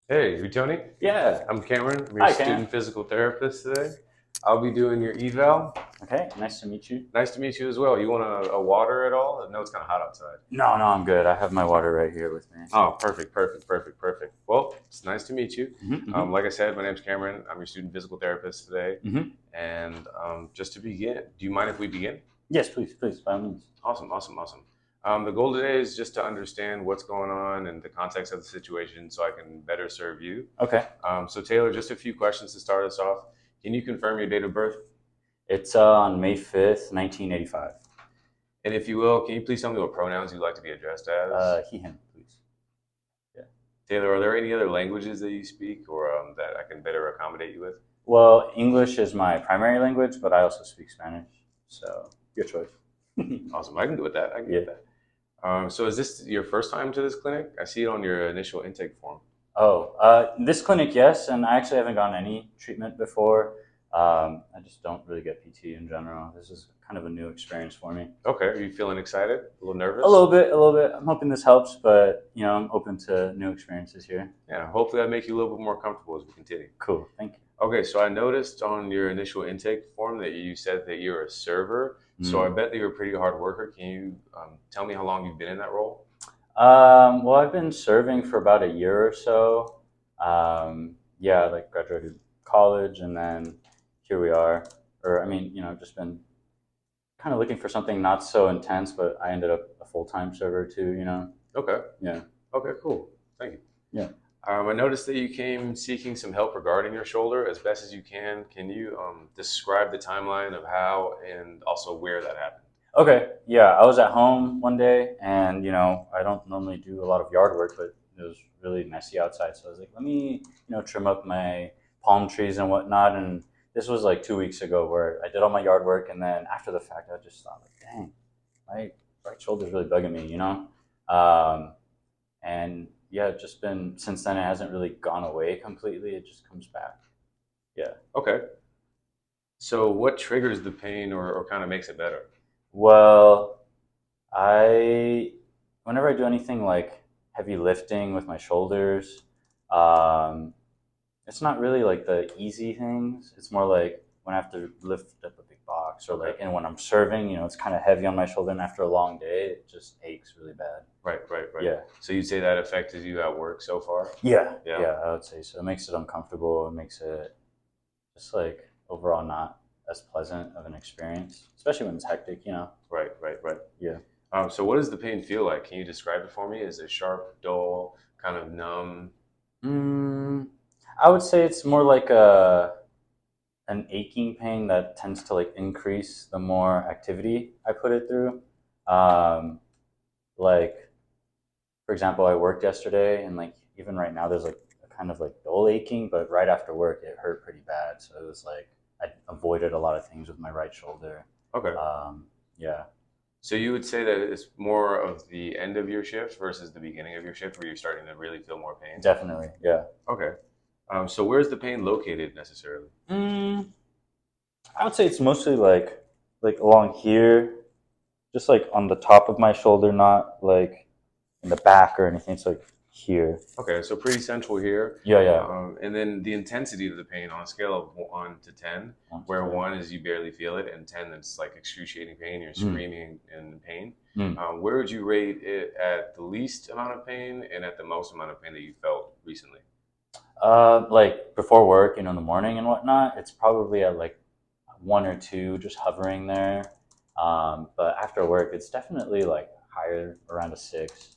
Hey, you Tony? Yeah. I'm Cameron. I'm your Hi, Cam. student physical therapist today. I'll be doing your eval. Okay, nice to meet you. Nice to meet you as well. You want a water at all? I know it's kind of hot outside. No, I'm good. I have my water right here with me. Oh, perfect, perfect, perfect, perfect. Well, it's nice to meet you. Mm-hmm. Like I said, my name's Cameron. I'm your student physical therapist today. Mm-hmm. And just to begin, do you mind if we begin? Yes, please, by all means. Awesome, awesome, awesome. The goal today is just to understand what's going on and the context of the situation so I can better serve you. Okay. So, Taylor, just a few questions to start us off. Can you confirm your date of birth? It's on May 5th, 1985. And if you will, can you please tell me what pronouns you'd like to be addressed as? He, him, please. Yeah. Taylor, are there any other languages that you speak or that I can better accommodate you with? Well, English is my primary language, but I also speak Spanish. So, your choice. Awesome. I can go with that. I can go Yeah. with that. So, is this your first time to this clinic? I see it on your initial intake form. Oh, this clinic, yes, and I actually haven't gotten any treatment before. I just don't really get PT in general. This is kind of a new experience for me. Okay. Are you feeling excited? A little A nervous? little bit, a little bit. I'm hoping this helps, but I'm open to new experiences here. Yeah. Hopefully, that makes you a little bit more comfortable as we continue. Cool, thank Okay, so I noticed on your initial intake form that you said that you're a server. you. So I bet that you're a pretty hard worker. Can you tell me how long you've been in that role? Well, I've been serving for about a year or so. Yeah, like graduated college, and then here we are. Or I mean, just been kind of looking for something not so intense, but I ended up a full-time server too. Okay. Yeah, Okay, cool. Thank you. yeah. I noticed that you came seeking some help regarding your shoulder as best as you can. Can you describe the timeline of how and also where that happened? Okay, yeah, I was at home one day, and I don't normally do a lot of yard work, but it was really messy outside, so I was like, let me, trim up my palm trees and whatnot. And this was like 2 weeks ago, where I did all my yard work, and then after the fact, I just thought, like, dang, my right shoulder's really bugging me. And yeah, it's just been since then. It hasn't really gone away completely. It just comes back. Yeah. Okay. So what triggers the pain or kind of makes it better? Well, I whenever I do anything like heavy lifting with my shoulders, um, it's not really like the easy things. It's more like when I have to lift up a big box, or Okay. like, and when I'm serving, it's kind of heavy on my shoulder, and after a long day, it just aches really bad. Right, right, right. Yeah, So you'd say that affected you at work so far? yeah, Yeah. yeah. I would say so. It makes it uncomfortable. It makes it just like overall not as pleasant of an experience, especially when it's hectic. Right, right, right. Yeah. So what does the pain feel like? Can you describe it for me? Is it sharp, dull, kind of numb? Mm, I would say it's more like a an aching pain that tends to like increase the more activity I put it through. Um, like for example, I worked yesterday, and like even right now, there's like a kind of like dull aching, but right after work, it hurt pretty bad. So it was like I avoided a lot of things with my right shoulder. Okay. Yeah, So you would say that it's more of the end of your shift versus the beginning of your shift where you're starting to really feel more pain? definitely. Yeah. Okay. So where's the pain located necessarily? Mm, I would say it's mostly like along here, just like on the top of my shoulder, not like in the back or anything. It's like here. Okay, so pretty central here. Yeah, yeah. And then the intensity of the pain on a scale of 1 to 10, where 1 is you barely feel it, and 10 it's like excruciating pain, you're Mm, screaming in pain. mm. Where would you rate it at the least amount of pain and at the most amount of pain that you felt recently? Like before work, in the morning and whatnot, it's probably at like one or two, just hovering there. But after work, it's definitely like higher, around a six.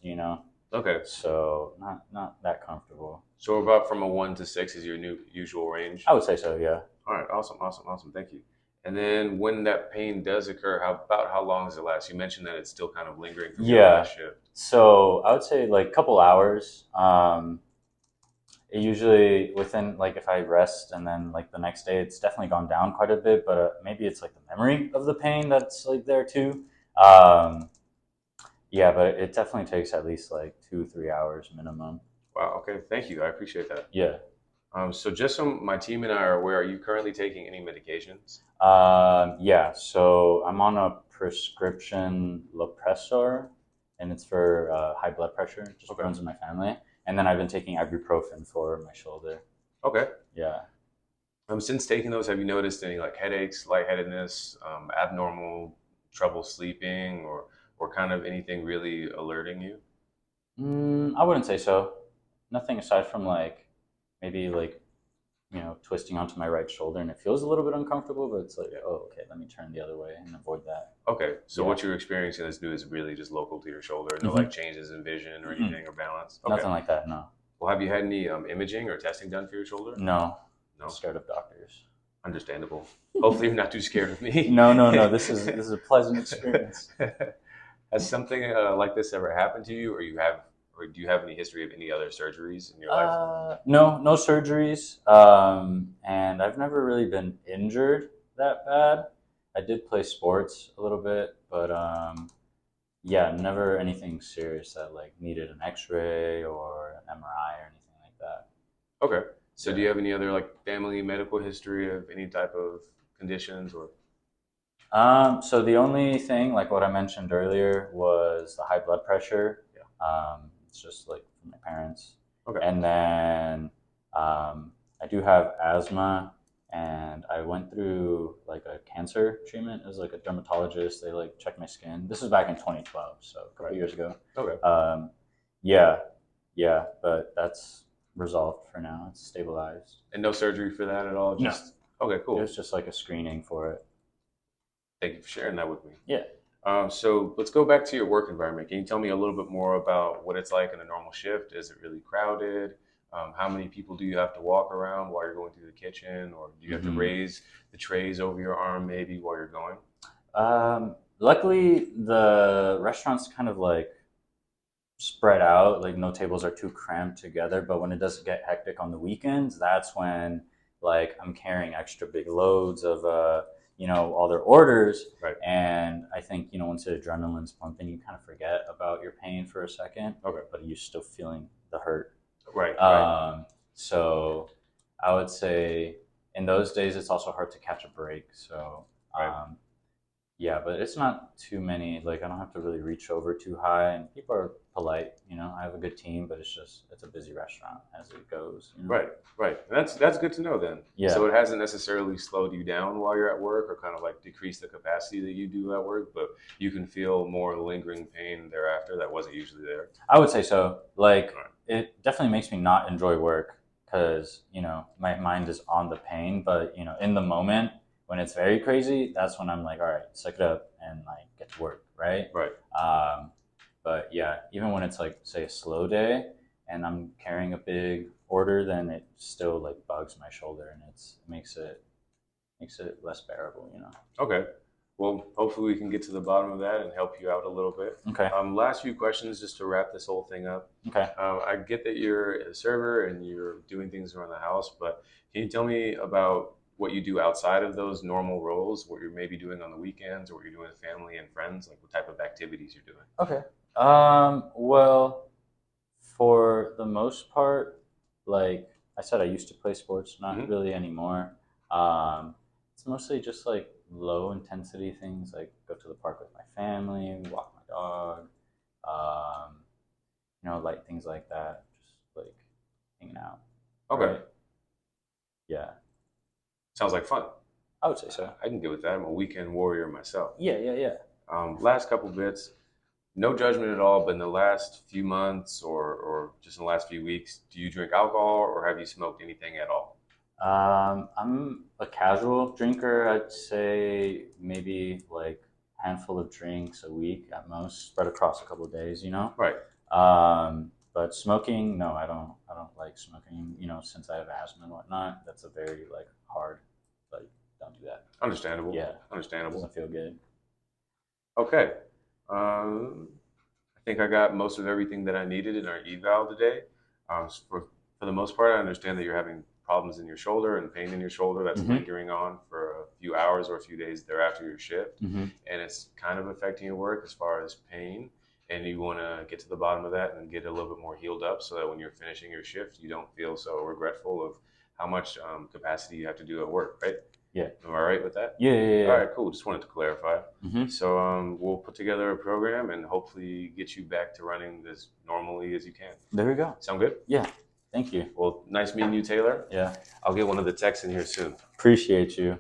Okay, So not that comfortable. so about from a 1 to 6 is your new usual range. I would say so. Yeah. All right, awesome, awesome, awesome. Thank you. And then when that pain does occur, how long does it last? You mentioned that it's still kind of lingering from your Yeah. last shift. So I would say like a couple hours. It usually within like if I rest and then like the next day, it's definitely gone down quite a bit. But maybe it's like the memory of the pain that's like there too. Um, yeah, but it definitely takes at least like 2, 3 hours minimum. Wow. Okay. Thank you. I appreciate that. Yeah. So just so my team and I are aware, are you currently taking any medications? Yeah. So I'm on a prescription Lopressor, and it's for high blood pressure. It just Okay. runs in my family. And then I've been taking ibuprofen for my shoulder. Okay. Yeah. Since taking those, have you noticed any like headaches, lightheadedness, abnormal trouble sleeping, or kind of anything really alerting you? I wouldn't say so. Nothing aside from like maybe like twisting onto my right shoulder, and it feels a little bit uncomfortable, but it's like, Yeah. oh, okay, let me turn the other way and avoid that. Okay. So Yeah. what you're experiencing this new is really just local to your shoulder, no like Hmm. changes in vision or Mm-mm. anything or balance. Okay. Nothing like that. No. Well, have you had any imaging or testing done for your shoulder? No. I'm No. scared of doctors. Understandable. Hopefully, you're not too scared of me. No, no, no. This is a pleasant experience. Has something like this ever happened to you, or do you have any history of any other surgeries in your life? No, no surgeries. And I've never really been injured that bad. I did play sports a little bit, but yeah, never anything serious that like needed an X-ray or an MRI or anything like that. Okay. So, do Yeah. you have any other like family medical history of any type of conditions or? So the only thing, like what I mentioned earlier, was the high blood pressure. Yeah. It's just like from my parents. Okay. And then I do have asthma, and I went through like a cancer treatment. It was like a dermatologist. They like checked my skin. This was back in 2012, so a couple Right. years ago. Okay. Yeah, yeah, but that's resolved for now. It's stabilized. And no surgery for that at all. No. Just okay. It Cool. was just like a screening for it. Thank you for sharing that with me. Yeah. So let's go back to your work environment. Can you tell me a little bit more about what it's like in a normal shift? Is it really crowded? How many people do you have to walk around while you're going through the kitchen, or do you have to Hmm. raise the trays over your arm maybe while you're going? Luckily, the restaurant's kind of like spread out. Like no tables are too cramped together. But when it does get hectic on the weekends, that's when like I'm carrying extra big loads of all their orders. Right. And I think once the adrenaline's pumping, you kind of forget about your pain for a second, Okay. but you're still feeling the hurt. Right. Right. So I would say in those days it's also hard to catch a break. So Right. yeah, but it's not too many. Like I don't have to really reach over too high, and people are polite. I have a good team, but it's a busy restaurant as it goes. Right. Right. That's good to know then. Yeah. So it hasn't necessarily slowed you down while you're at work, or kind of like decreased the capacity that you do at work, but you can feel more lingering pain thereafter that wasn't usually there. I would say so. Like Right. it definitely makes me not enjoy work because my mind is on the pain, but in the moment when it's very crazy, that's when I'm like, all right, suck it up and like get to work, right? Right. But yeah, even when it's like say a slow day and I'm carrying a big order, then it still like bugs my shoulder and it makes it less bearable. Okay. Well, hopefully we can get to the bottom of that and help you out a little bit. Okay. Last few questions just to wrap this whole thing up. Okay. I get that you're a server and you're doing things around the house, but can you tell me about what you do outside of those normal roles, what you're maybe doing on the weekends, or what you're doing with family and friends, like what type of activities you're doing? Okay. Well, for the most part, like I said, I used to play sports, not Hmm. really anymore. It's mostly just like low intensity things, like go to the park with my family, walk my dog, um, like things like that. Just like hanging out. Okay. Right? Yeah, Sounds like fun. I would say so. I can get with that. I'm a weekend warrior myself. Yeah, yeah, yeah. Last couple bits, no judgment at all, but in the last few months or just in the last few weeks, do you drink alcohol or have you smoked anything at all? I'm a casual drinker. I'd say maybe like a handful of drinks a week at most, spread across a couple of days. Right. But smoking, no, I don't. I don't like smoking. Since I have asthma and whatnot, that's a very like hard. Like, don't do that. Understandable. Yeah, it Understandable. doesn't feel good. Okay. I think I got most of everything that I needed in our eval today. For the most part, I understand that you're having problems in your shoulder and pain in your shoulder that's Mhm. lingering on for a few hours or a few days thereafter your shift. Mm-hmm. And it's kind of affecting your work as far as pain. And you want to get to the bottom of that and get a little bit more healed up so that when you're finishing your shift, you don't feel so regretful of how much capacity you have to do at work, right? Yeah. Am I right with that? Yeah, yeah, All yeah. right, cool. Just wanted to clarify. Mm-hmm. So we'll put together a program and hopefully get you back to running as normally as you can. There we go. Sound good? Yeah. Thank you. Well, nice meeting you, Taylor. Yeah. I'll get one of the texts in here soon. Appreciate you.